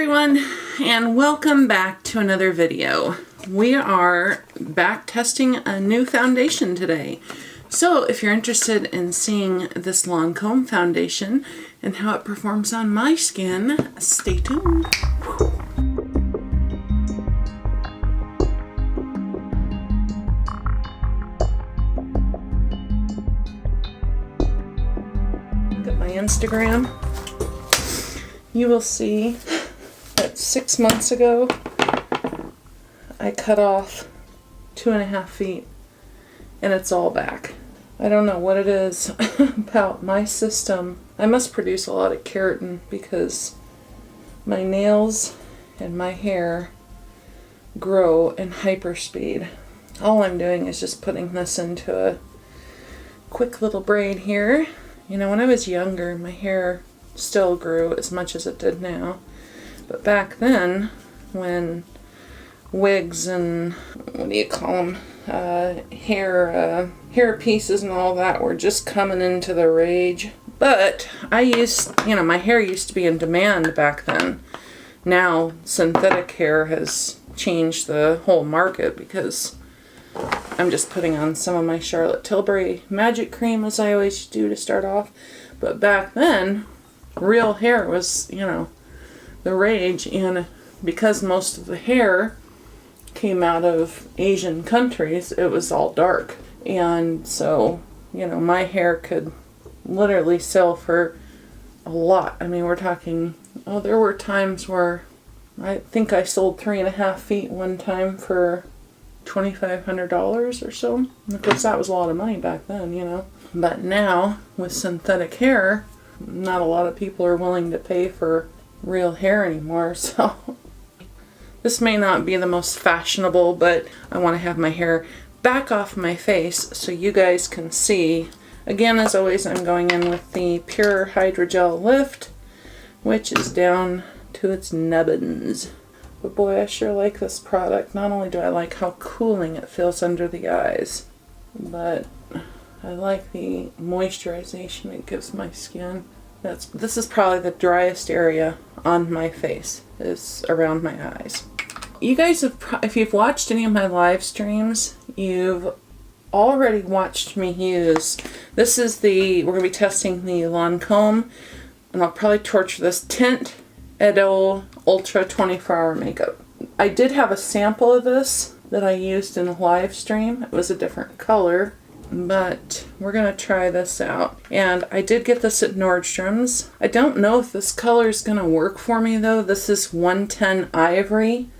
everyone, and welcome back to another video. We are back testing a new foundation today. So if you're interested in seeing this Lancome foundation and how it performs on my skin, stay tuned. Look at my Instagram. You will see that 6 months ago, I cut off 2.5 feet and it's all back. I don't know what it is about my system. I must produce a lot of keratin because my nails and my hair grow in hyperspeed. All I'm doing is just putting this into a quick little braid here. You know, when I was younger, my hair still grew as much as it did now. But back then, when wigs and, what do you call them, hair pieces and all that were just coming into the rage. But my hair used to be in demand back then. Now, synthetic hair has changed the whole market because I'm just putting on some of my Charlotte Tilbury magic cream as I always do to start off. But back then, real hair was, the rage, and because most of the hair came out of Asian countries, it was all dark. And so, my hair could literally sell for a lot. I mean, we're talking, there were times where I think I sold 3.5 feet one time for $2,500 or so. And of course, that was a lot of money back then, But now, with synthetic hair, not a lot of people are willing to pay for real hair anymore, so this may not be the most fashionable, but I want to have my hair back off my face so you guys can see. Again, as always, I'm going in with the Pure Hydrogel Lift, which is down to its nubbins. But boy, I sure like this product. Not only do I like how cooling it feels under the eyes, but I like the moisturization it gives my skin. This is probably the driest area on my face, is around my eyes. You guys if you've watched any of my live streams, you've already watched me use, we're going to be testing the Lancome, and I'll probably torture this, Teint Idole Ultra 24-hour makeup. I did have a sample of this that I used in a live stream. It was a different color, but we're going to try this out. And I did get this at Nordstrom's. I don't know if this color is going to work for me though. This is 110 Ivory,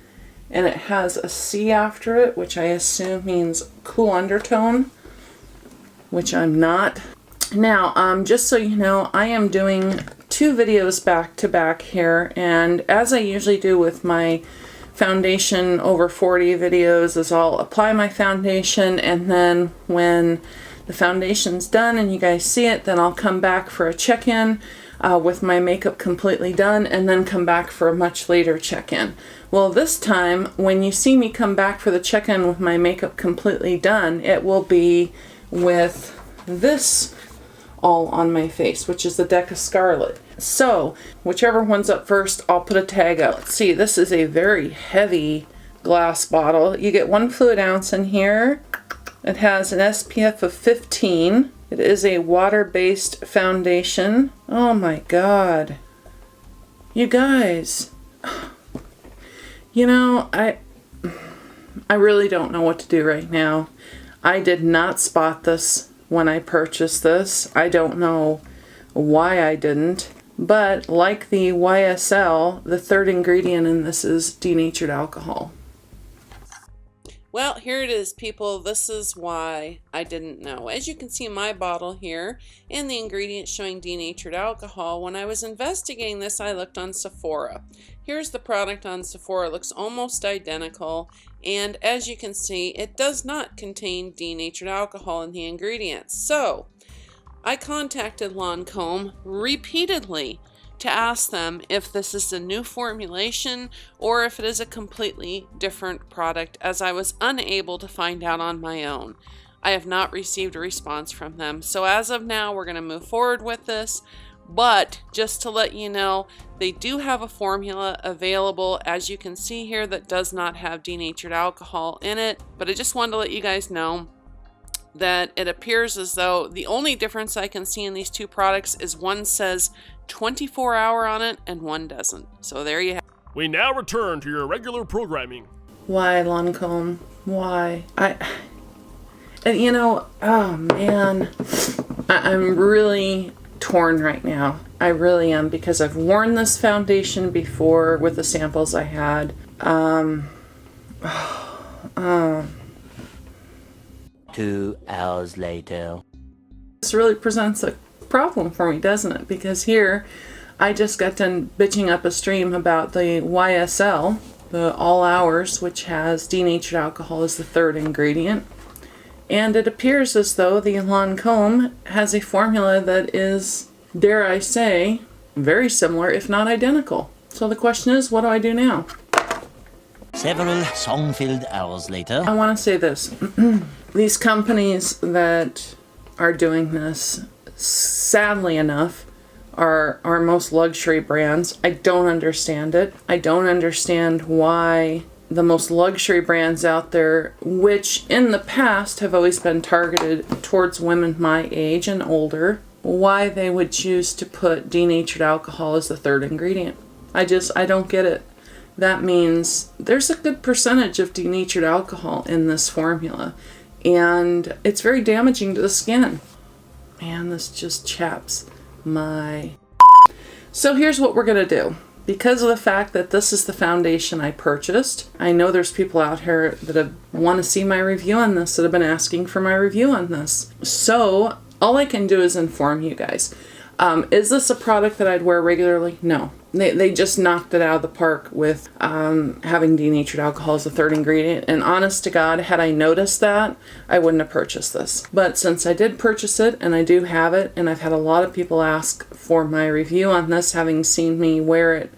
and it has a C after it, which I assume means cool undertone, which I'm not. Now, just so you know, I am doing 2 videos back to back here, and as I usually do with my foundation over 40 videos, is I'll apply my foundation, and then when the foundation's done and you guys see it, then I'll come back for a check-in with my makeup completely done, and then come back for a much later check-in. Well, this time when you see me come back for the check-in with my makeup completely done, it will be with this all on my face, which is the Deck of Scarlet. So, whichever one's up first, I'll put a tag up. Let's see, this is a very heavy glass bottle. You get 1 fluid ounce in here. It has an SPF of 15. It is a water-based foundation. Oh my god. You guys. I really don't know what to do right now. I did not spot this when I purchased this. I don't know why I didn't. But like the YSL, the third ingredient in this is denatured alcohol. Well, here it is, people. This is why I didn't know. As you can see in my bottle here, and the ingredients showing denatured alcohol, when I was investigating this, I looked on Sephora. Here's the product on Sephora. It looks almost identical, and as you can see, it does not contain denatured alcohol in the ingredients. So, I contacted Lancome repeatedly to ask them if this is a new formulation or if it is a completely different product, as I was unable to find out on my own. I have not received a response from them. So as of now, we're going to move forward with this, But just to let you know, they do have a formula available, as you can see here, that does not have denatured alcohol in it. But I just wanted to let you guys know that it appears as though the only difference I can see in these two products is one says 24-hour on it and one doesn't. So there you have it. We now return to your regular programming. Why, Lancome? Why? And you know, oh man, I'm really torn right now. I really am, because I've worn this foundation before with the samples I had. 2 hours later. This really presents a problem for me, doesn't it? Because here, I just got done bitching up a stream about the YSL, the All Hours, which has denatured alcohol as the third ingredient. And it appears as though the Lancome has a formula that is, dare I say, very similar, if not identical. So the question is, what do I do now? Several song-filled hours later. I want to say this. These companies that are doing this, sadly enough, are most luxury brands. I don't understand it. I don't understand why the most luxury brands out there, which in the past have always been targeted towards women my age and older, why they would choose to put denatured alcohol as the third ingredient. I don't get it. That means there's a good percentage of denatured alcohol in this formula, and it's very damaging to the skin. Man, this just chaps my... So here's what we're gonna do. Because of the fact that this is the foundation I purchased, I know there's people out here that want to see my review on this, that have been asking for my review on this. So all I can do is inform you guys. Is this a product that I'd wear regularly? No. They just knocked it out of the park with having denatured alcohol as the third ingredient. And honest to God, had I noticed that, I wouldn't have purchased this. But since I did purchase it, and I do have it, and I've had a lot of people ask for my review on this, having seen me wear it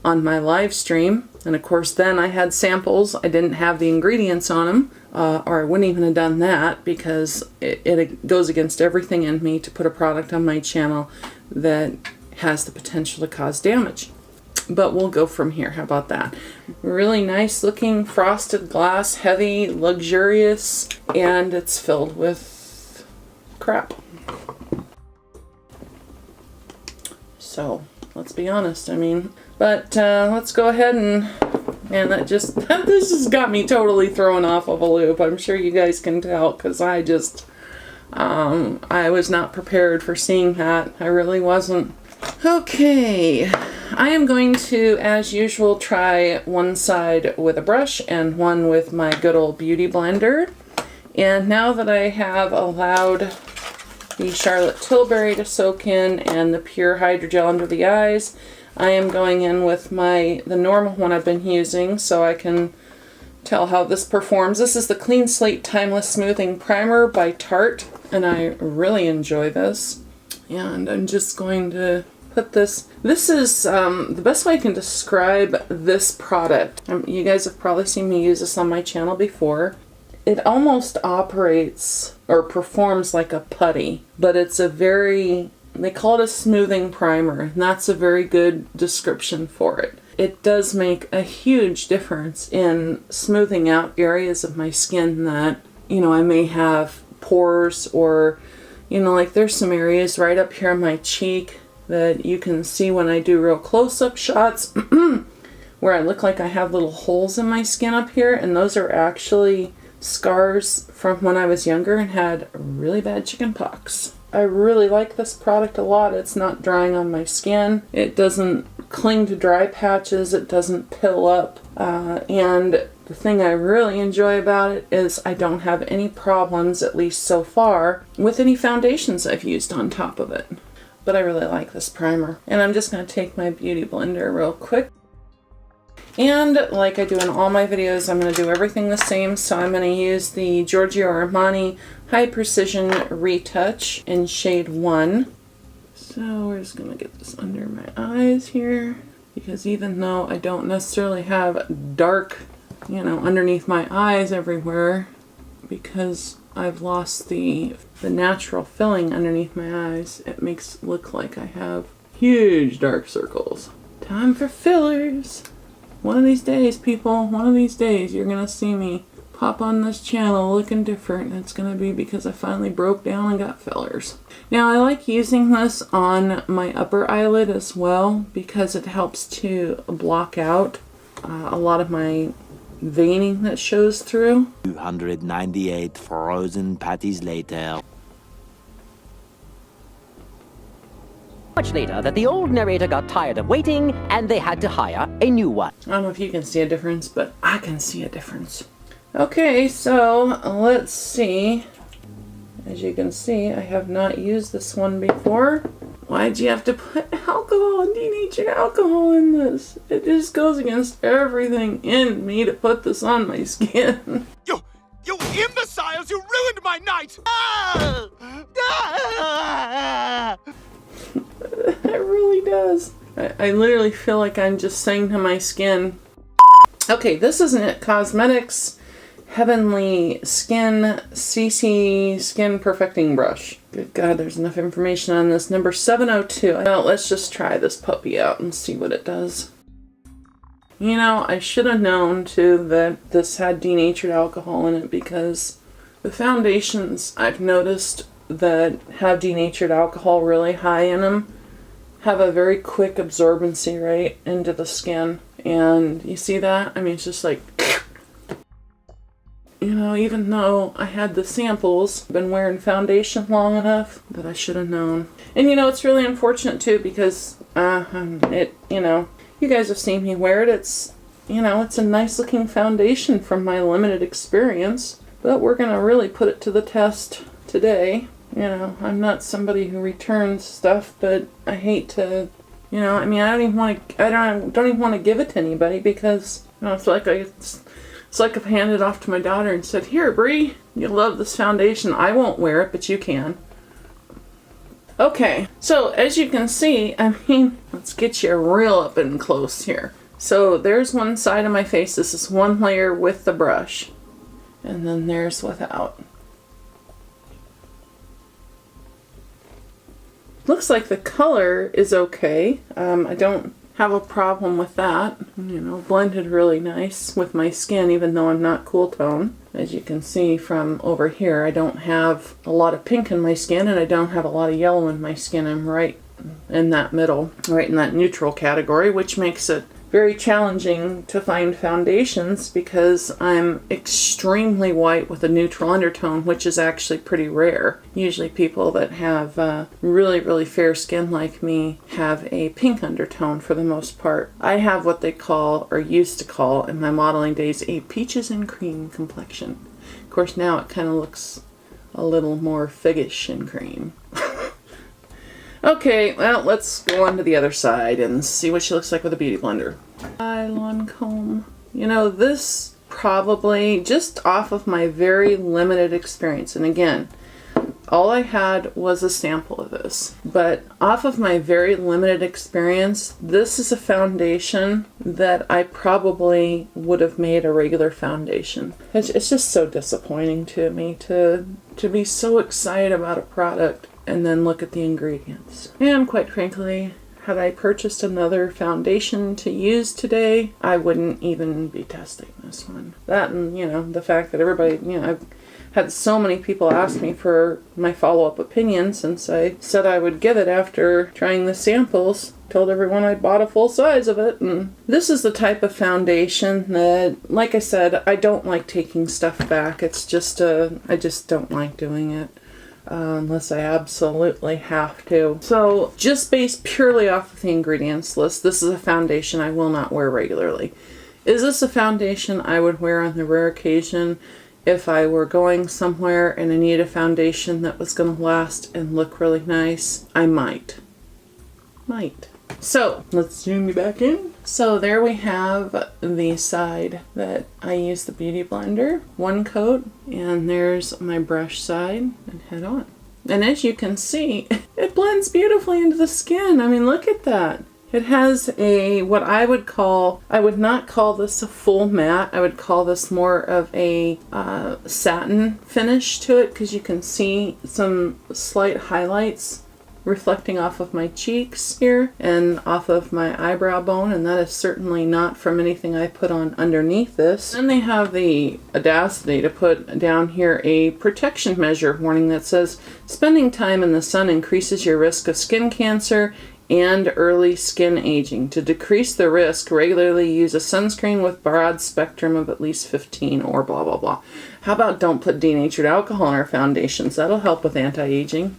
on my live stream. And of course, then I had samples. I didn't have the ingredients on them, or I wouldn't even have done that, because it goes against everything in me to put a product on my channel that has the potential to cause damage. But we'll go from here. How about that? Really nice looking frosted glass, heavy, luxurious, and it's filled with crap. So let's be honest. I mean, but let's go ahead and that just this just got me totally thrown off of a loop. I'm sure you guys can tell, because I was not prepared for seeing that. I really wasn't. Okay, I am going to, as usual, try one side with a brush and one with my good old beauty blender. And now that I have allowed the Charlotte Tilbury to soak in and the pure hydrogel under the eyes, I am going in with the normal one I've been using, so I can tell how this performs. This is the Clean Slate Timeless Smoothing Primer by Tarte, and I really enjoy this. And I'm just going to put this. This is the best way I can describe this product. You guys have probably seen me use this on my channel before. It almost operates or performs like a putty, but it's they call it a smoothing primer, and that's a very good description for it. It does make a huge difference in smoothing out areas of my skin that, I may have pores, or, like there's some areas right up here on my cheek that you can see when I do real close-up shots where I look like I have little holes in my skin up here, and those are actually scars from when I was younger and had really bad chicken pox. I really like this product a lot. It's not drying on my skin. It doesn't cling to dry patches. It doesn't pill up. And the thing I really enjoy about it is I don't have any problems, at least so far, with any foundations I've used on top of it. But I really like this primer. And I'm just going to take my beauty blender real quick. And like I do in all my videos, I'm going to do everything the same. So I'm going to use the Giorgio Armani High Precision Retouch in shade 1. So we're just going to get this under my eyes here, because even though I don't necessarily have dark, underneath my eyes everywhere, because I've lost the natural filling underneath my eyes, it makes it look like I have Huge dark circles. Time for fillers. One of these days, people, one of these days, you're gonna see me pop on this channel looking different. And it's gonna be because I finally broke down and got fillers. Now, I like using this on my upper eyelid as well because it helps to block out a lot of my veining that shows through. 298 frozen patties later. Much later that the old narrator got tired of waiting and they had to hire a new one. I don't know if you can see a difference, but I can see a difference. Okay, so let's see. As you can see, I have not used this one before. Why'd you have to put alcohol and denatured alcohol in this? It just goes against everything in me to put this on my skin. You imbeciles! You ruined my night! It really does. I literally feel like I'm just saying to my skin, okay, this is It Cosmetics Heavenly Skin CC Skin Perfecting Brush. Good God, there's enough information on this. Number 702. Now, let's just try this puppy out and see what it does. You know, I should have known too that this had denatured alcohol in it because the foundations I've noticed that have denatured alcohol really high in them have a very quick absorbency rate into the skin. And you see that? I mean, it's just like, you know, even though I had the samples, I've been wearing foundation long enough that I should have known. And you know, it's really unfortunate too because you know, you guys have seen me wear it. It's, you know, it's a nice looking foundation from my limited experience, but we're gonna really put it to the test today. You know, I'm not somebody who returns stuff, but I hate to, you know, I mean, I don't even want to give it to anybody because, you know, it's like I've handed it off to my daughter and said, "Here, Bree, you love this foundation. I won't wear it, but you can." Okay, so as you can see, I mean, let's get you real up and close here. So there's one side of my face. This is one layer with the brush, and then there's without. Looks like the color is okay. I don't have a problem with that. You know, blended really nice with my skin, even though I'm not cool tone. As you can see from over here, I don't have a lot of pink in my skin and I don't have a lot of yellow in my skin. I'm right in that middle, right in that neutral category, which makes it very challenging to find foundations because I'm extremely white with a neutral undertone, which is actually pretty rare. Usually people that have really, really fair skin like me have a pink undertone for the most part. I have what they call, or used to call in my modeling days, a peaches and cream complexion. Of course now it kind of looks a little more figgish and cream. Okay, well, let's go on to the other side and see what she looks like with a beauty blender. Lancome. You know, this probably, just off of my very limited experience, and again, all I had was a sample of this, but off of my very limited experience, this is a foundation that I probably would have made a regular foundation. It's just so disappointing to me to be so excited about a product and then look at the ingredients. And quite frankly, had I purchased another foundation to use today, I wouldn't even be testing this one. That and, you know, the fact that everybody, you know, I've had so many people ask me for my follow-up opinion since I said I would give it after trying the samples. Told everyone I bought a full size of it. And this is the type of foundation that, like I said, I don't like taking stuff back. It's just, I just don't like doing it. Unless I absolutely have to. So just based purely off of the ingredients list, this is a foundation I will not wear regularly. Is this a foundation I would wear on the rare occasion if I were going somewhere and I needed a foundation that was going to last and look really nice? I might. So let's zoom you back in. So there we have the side that I use the beauty blender, one coat, and there's my brush side, and head on. And as you can see, it blends beautifully into the skin. I mean, look at that. It has a, what I would call, I would not call this a full matte. I would call this more of a satin finish to it because you can see some slight highlights reflecting off of my cheeks here and off of my eyebrow bone, and that is certainly not from anything I put on underneath this. Then they have the audacity to put down here a protection measure warning that says, spending time in the sun increases your risk of skin cancer and early skin aging. To decrease the risk, regularly use a sunscreen with broad spectrum of at least 15 or blah blah blah. How about don't put denatured alcohol in our foundations? That'll help with anti-aging.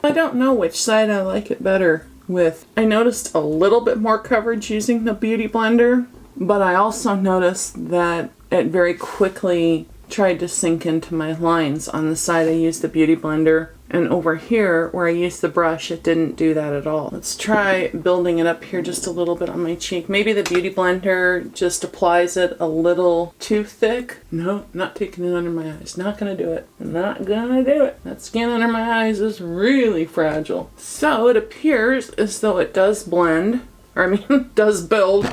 I don't know which side I like it better with. I noticed a little bit more coverage using the Beauty Blender, but I also noticed that it very quickly tried to sink into my lines on the side I used the Beauty Blender, and over here where I used the brush it didn't do that at all. Let's try building it up here just a little bit on my cheek. Maybe the Beauty Blender just applies it a little too thick. No, not taking it under my eyes. Not gonna do it. Not gonna do it. That skin under my eyes is really fragile. So it appears as though it does blend, or I mean does build,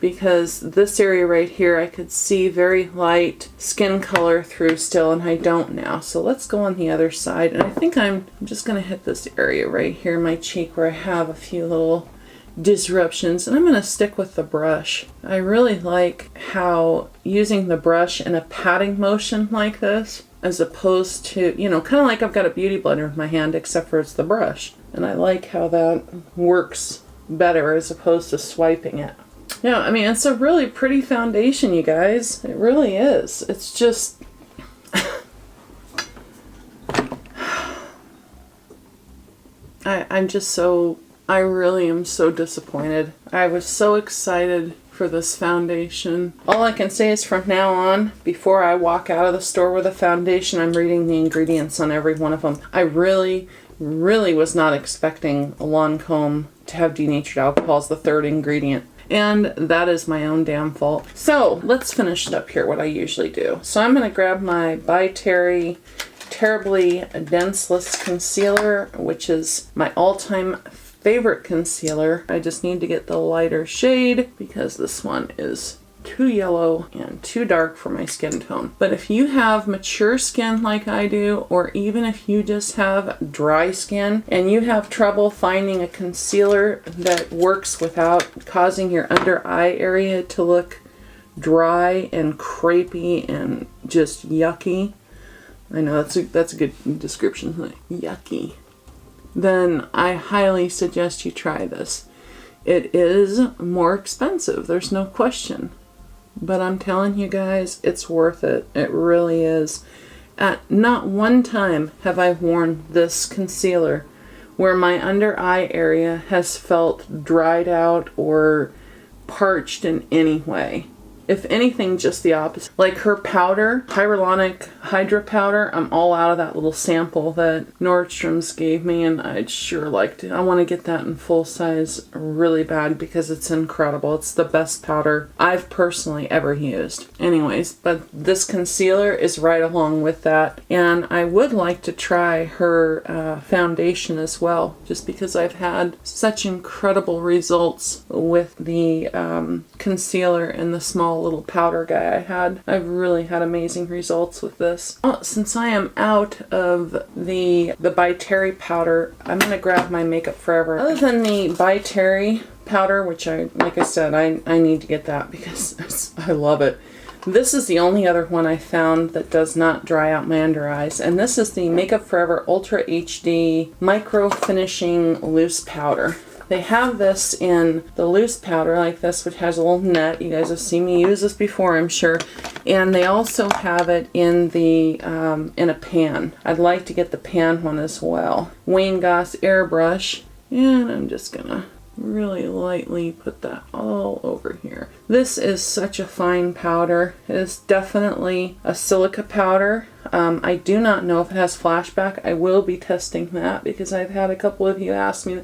because this area right here I could see very light skin color through still, and I don't now. So let's go on the other side, and I think I'm just going to hit this area right here in my cheek where I have a few little disruptions, and I'm going to stick with the brush. I really like how using the brush in a patting motion like this, as opposed to, you know, kind of like I've got a Beauty Blender in my hand except for it's the brush, and I like how that works better as opposed to swiping it. Yeah, I mean, it's a really pretty foundation, you guys. It really is. It's just... I'm just so... I really am so disappointed. I was so excited for this foundation. All I can say is from now on, before I walk out of the store with a foundation, I'm reading the ingredients on every one of them. I really was not expecting a Lancome to have denatured alcohol as the third ingredient. And that is my own damn fault. So let's finish it up here, what I usually do. So I'm going to grab my By Terry Terribly Denseless Concealer, which is my all-time favorite concealer. I just need to get the lighter shade because this one is too yellow and too dark for my skin tone. But if you have mature skin like I do, or even if you just have dry skin and you have trouble finding a concealer that works without causing your under eye area to look dry and crepey and just yucky, I know that's a good description, like yucky, then I highly suggest you try this. It is more expensive, there's no question. But I'm telling you guys, it's worth it. It really is. At not one time have I worn this concealer where my under eye area has felt dried out or parched in any way. If anything, just the opposite. Like her powder, Hyaluronic Hydra Powder, I'm all out of that little sample that Nordstrom's gave me, and I'd sure like to. I want to get that in full size really bad because it's incredible. It's the best powder I've personally ever used. Anyways, but this concealer is right along with that, and I would like to try her foundation as well, just because I've had such incredible results with the concealer and the small little powder guy I had. I've really had amazing results with this. Since I am out of the By Terry powder, I'm going to grab my Makeup Forever. Other than the By Terry powder, which like I said, I need to get that because I love it. This is the only other one I found that does not dry out my under eyes, and this is the Makeup Forever Ultra HD Micro Finishing Loose Powder. They have this in the loose powder like this, which has a little net. You guys have seen me use this before, I'm sure. And they also have it in the in a pan. I'd like to get the pan one as well. Wayne Goss airbrush, and I'm just gonna really lightly put that all over here. This is such a fine powder. It is definitely a silica powder. I do not know if it has flashback. I will be testing that because I've had a couple of you ask me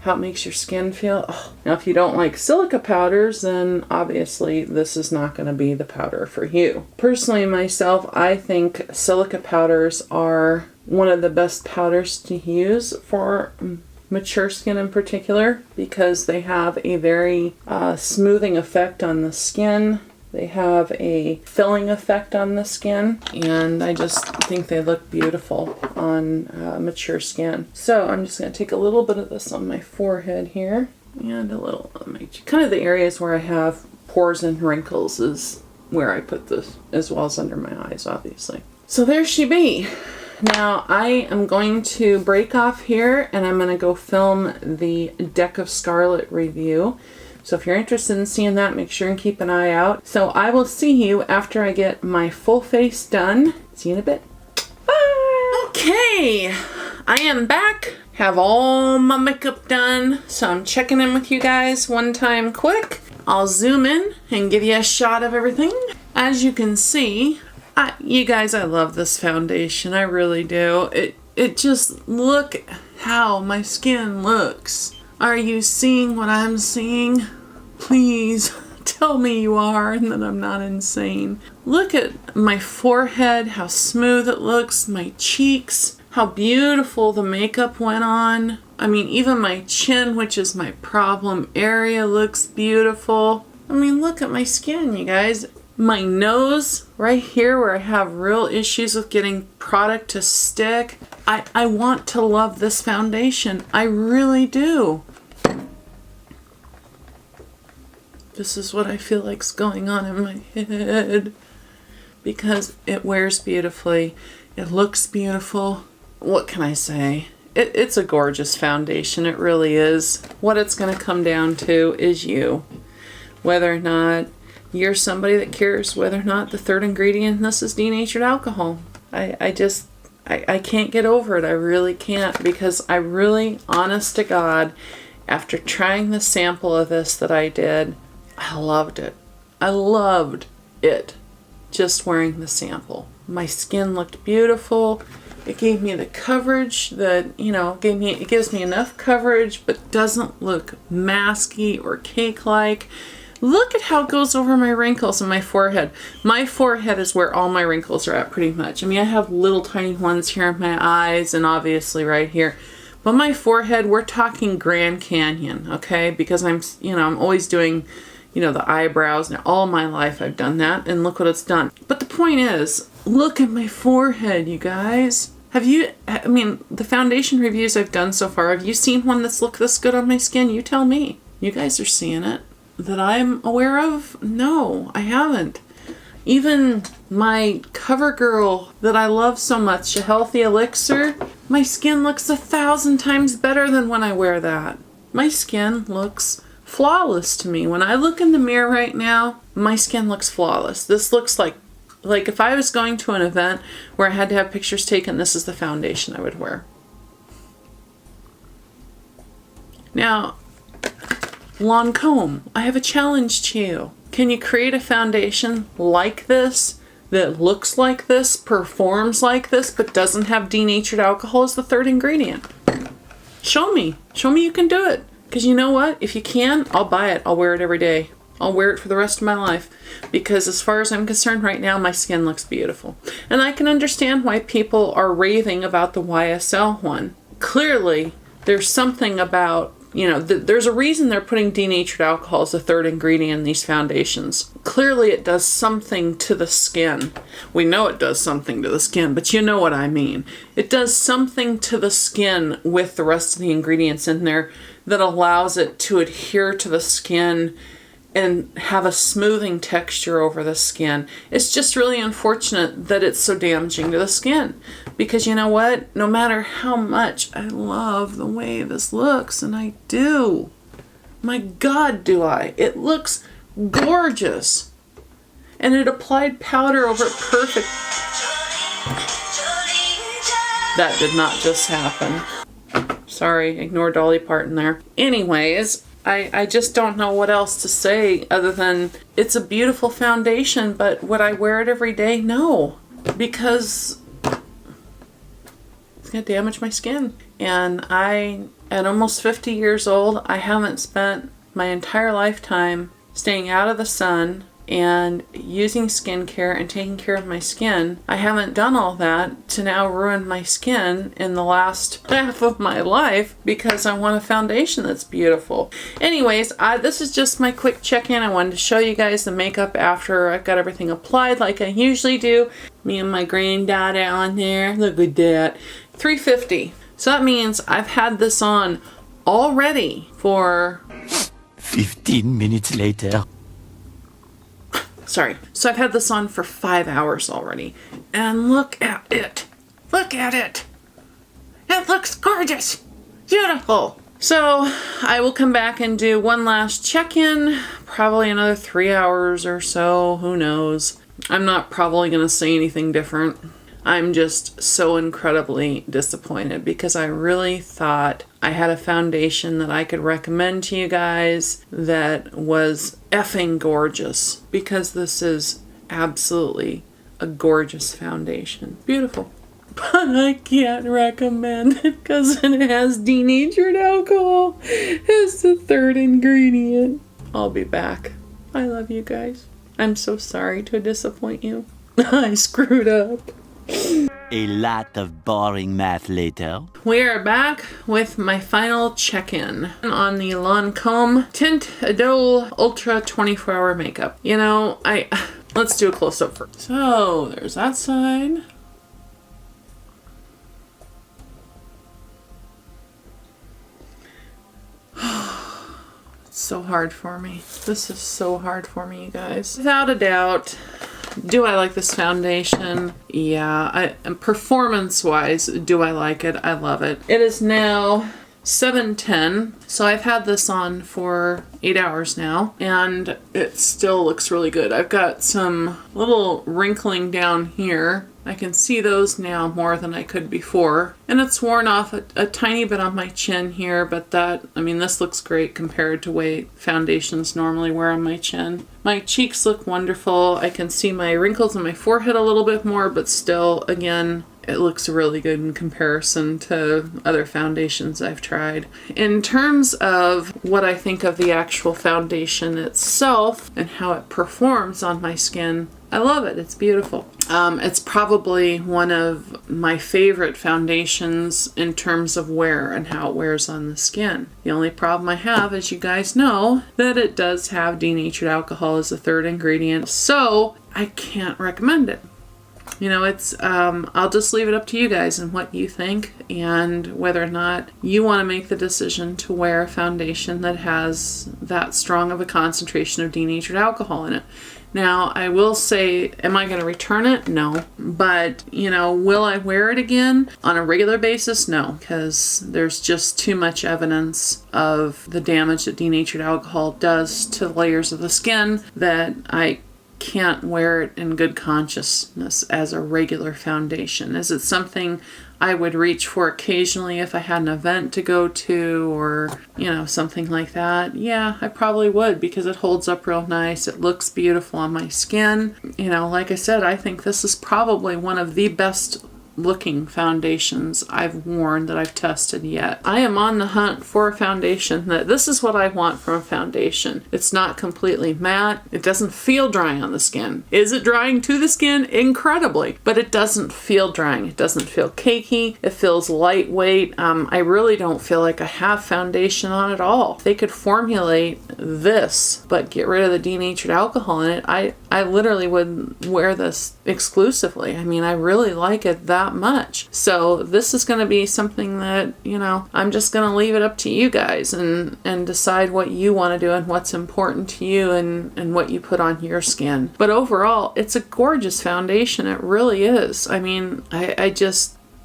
how it makes your skin feel. Oh. Now, if you don't like silica powders, then obviously this is not going to be the powder for you. Personally, myself, I think silica powders are one of the best powders to use for mature skin in particular, because they have a very smoothing effect on the skin. They have a filling effect on the skin, and I just think they look beautiful on mature skin. So I'm just going to take a little bit of this on my forehead here, and a little on my, kind of the areas where I have pores and wrinkles is where I put this, as well as under my eyes, obviously. So there she be. Now I am going to break off here, and I'm going to go film the Deck of Scarlet review. So if you're interested in seeing that, make sure and keep an eye out. So I will see you after I get my full face done. See you in a bit. Bye! Okay, I am back. Have all my makeup done. So I'm checking in with you guys one time quick. I'll zoom in and give you a shot of everything. As you can see, you guys, I love this foundation. I really do. It just, look how my skin looks. Are you seeing what I'm seeing? Please tell me you are and that I'm not insane. Look at my forehead, how smooth it looks, my cheeks, how beautiful the makeup went on. I mean, even my chin, which is my problem area, looks beautiful. I mean, look at my skin, you guys. My nose, right here where I have real issues with getting product to stick. I want to love this foundation. I really do. This is what I feel like's going on in my head. Because it wears beautifully. It looks beautiful. What can I say? It's a gorgeous foundation. It really is. What it's going to come down to is you. Whether or not you're somebody that cares whether or not the third ingredient in this is denatured alcohol. I can't get over it. I really can't, because I really, honest to God, after trying the sample of this that I did, I loved it. I loved it just wearing the sample. My skin looked beautiful. It gave me the coverage that, you know, it gives me enough coverage but doesn't look masky or cake-like. Look at how it goes over my wrinkles and my forehead. My forehead is where all my wrinkles are at pretty much. I mean, I have little tiny ones here in my eyes and obviously right here. But my forehead, we're talking Grand Canyon, okay? Because I'm always doing, the eyebrows. Now, all my life I've done that, and look what it's done. But the point is, look at my forehead, you guys. The foundation reviews I've done so far, have you seen one that's looked this good on my skin? You tell me. You guys are seeing it. That I'm aware of? No, I haven't. Even my CoverGirl that I love so much, a Healthy Elixir, my skin looks 1,000 times better than when I wear that. My skin looks flawless to me. When I look in the mirror right now, my skin looks flawless. This looks like if I was going to an event where I had to have pictures taken, this is the foundation I would wear. Now, Lancome, I have a challenge to you. Can you create a foundation like this, that looks like this, performs like this, but doesn't have denatured alcohol as the third ingredient? Show me. Show me you can do it. Because you know what? If you can, I'll buy it. I'll wear it every day. I'll wear it for the rest of my life. Because as far as I'm concerned right now, my skin looks beautiful. And I can understand why people are raving about the YSL one. Clearly, there's something about, there's a reason they're putting denatured alcohol as the third ingredient in these foundations. Clearly it does something to the skin. We know it does something to the skin, but you know what I mean. It does something to the skin with the rest of the ingredients in there that allows it to adhere to the skin and have a smoothing texture over the skin. It's just really unfortunate that it's so damaging to the skin. Because you know what? No matter how much I love the way this looks, and I do. My God, do I. It looks gorgeous. And it applied powder over it perfect. That did not just happen. Sorry, ignore Dolly Parton there. Anyways, I just don't know what else to say other than it's a beautiful foundation, but would I wear it every day? No, because it's going to damage my skin. And at almost 50 years old, I haven't spent my entire lifetime staying out of the sun and using skincare and taking care of my skin. I haven't done all that to now ruin my skin in the last half of my life because I want a foundation that's beautiful. Anyways, this is just my quick check-in. I wanted to show you guys the makeup after I've got everything applied like I usually do. Me and my granddaughter on there. Look at that. $3.50. So that means I've had this on already for 15 minutes later. Sorry. So I've had this on for 5 hours already. And look at it. Look at it. It looks gorgeous. Beautiful. So I will come back and do one last check-in. Probably another 3 hours or so. Who knows? I'm not probably going to say anything different. I'm just so incredibly disappointed because I really thought I had a foundation that I could recommend to you guys that was effing gorgeous, because this is absolutely a gorgeous foundation. Beautiful. But I can't recommend it because it has denatured alcohol as the third ingredient. I'll be back. I love you guys. I'm so sorry to disappoint you. I screwed up. A lot of boring math later. We are back with my final check-in on the Lancome Teint Idole Ultra 24-hour makeup. You know, let's do a close-up first. So, there's that side. It's so hard for me. This is so hard for me, you guys. Without a doubt, do I like this foundation? Yeah. Performance-wise, do I like it? I love it. It is now 7:10, so I've had this on for 8 hours now, and it still looks really good. I've got some little wrinkling down here. I can see those now more than I could before. And it's worn off a tiny bit on my chin here, but this looks great compared to the way foundations normally wear on my chin. My cheeks look wonderful. I can see my wrinkles on my forehead a little bit more, but still, again, it looks really good in comparison to other foundations I've tried. In terms of what I think of the actual foundation itself and how it performs on my skin, I love it. It's beautiful. It's probably one of my favorite foundations in terms of wear and how it wears on the skin. The only problem I have, as you guys know, that it does have denatured alcohol as the third ingredient, so I can't recommend it. You know, I'll just leave it up to you guys and what you think and whether or not you want to make the decision to wear a foundation that has that strong of a concentration of denatured alcohol in it. Now, I will say, am I going to return it? No. But, you know, will I wear it again on a regular basis? No, because there's just too much evidence of the damage that denatured alcohol does to layers of the skin that I can't wear it in good consciousness as a regular foundation. Is it something I would reach for occasionally if I had an event to go to or, you know, something like that? Yeah, I probably would because it holds up real nice. It looks beautiful on my skin. You know, like I said, I think this is probably one of the best looking foundations I've worn that I've tested yet. I am on the hunt for a foundation this is what I want from a foundation. It's not completely matte. It doesn't feel drying on the skin. Is it drying to the skin? Incredibly. But it doesn't feel drying. It doesn't feel cakey. It feels lightweight. I really don't feel like I have foundation on at all. If they could formulate this, but get rid of the denatured alcohol in it, I literally would wear this exclusively. I mean, I really like it that much. So this is going to be something that, you know, I'm just going to leave it up to you guys and decide what you want to do and what's important to you and what you put on your skin. But overall, it's a gorgeous foundation. It really is. I mean,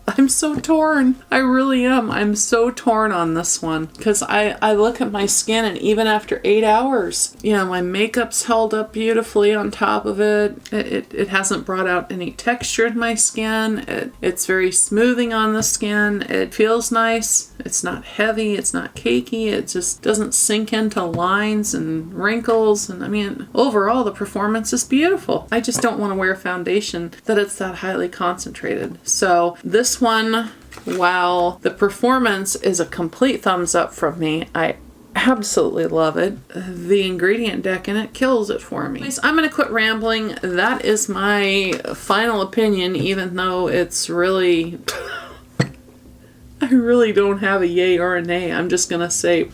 I'm so torn. I really am. I'm so torn on this one because I look at my skin and even after 8 hours, you know, my makeup's held up beautifully on top of it. It hasn't brought out any texture in my skin. It's very smoothing on the skin. It feels nice. It's not heavy. It's not cakey. It just doesn't sink into lines and wrinkles. And I mean, overall, the performance is beautiful. I just don't want to wear a foundation that it's that highly concentrated. So this one, while the performance is a complete thumbs up from me, I absolutely love it. The ingredient deck in it kills it for me. I'm going to quit rambling. That is my final opinion, even though it's really... I really don't have a yay or a nay. I'm just going to say,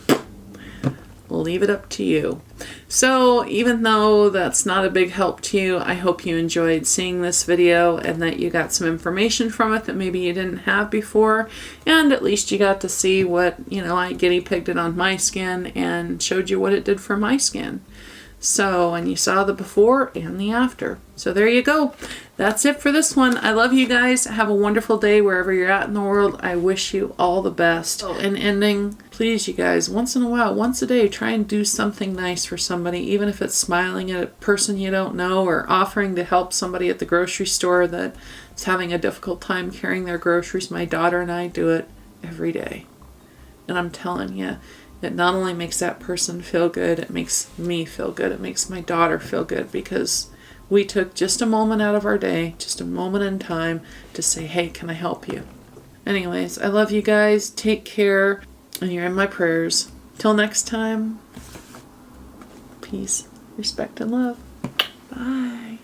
leave it up to you. So even though that's not a big help to you, I hope you enjoyed seeing this video and that you got some information from it that maybe you didn't have before, and at least you got to see what, you know, I guinea pigged it on my skin and showed you what it did for my skin. So, and you saw the before and the after. So there you go. That's it for this one. I love you guys. Have a wonderful day wherever you're at in the world. I wish you all the best. Oh, and ending, please you guys, once in a while, once a day, try and do something nice for somebody, even if it's smiling at a person you don't know or offering to help somebody at the grocery store that's having a difficult time carrying their groceries. My daughter and I do it every day. And I'm telling you, it not only makes that person feel good, it makes me feel good. It makes my daughter feel good because we took just a moment out of our day, just a moment in time to say, hey, can I help you? Anyways, I love you guys. Take care. And you're in my prayers. Till next time, peace, respect, and love. Bye.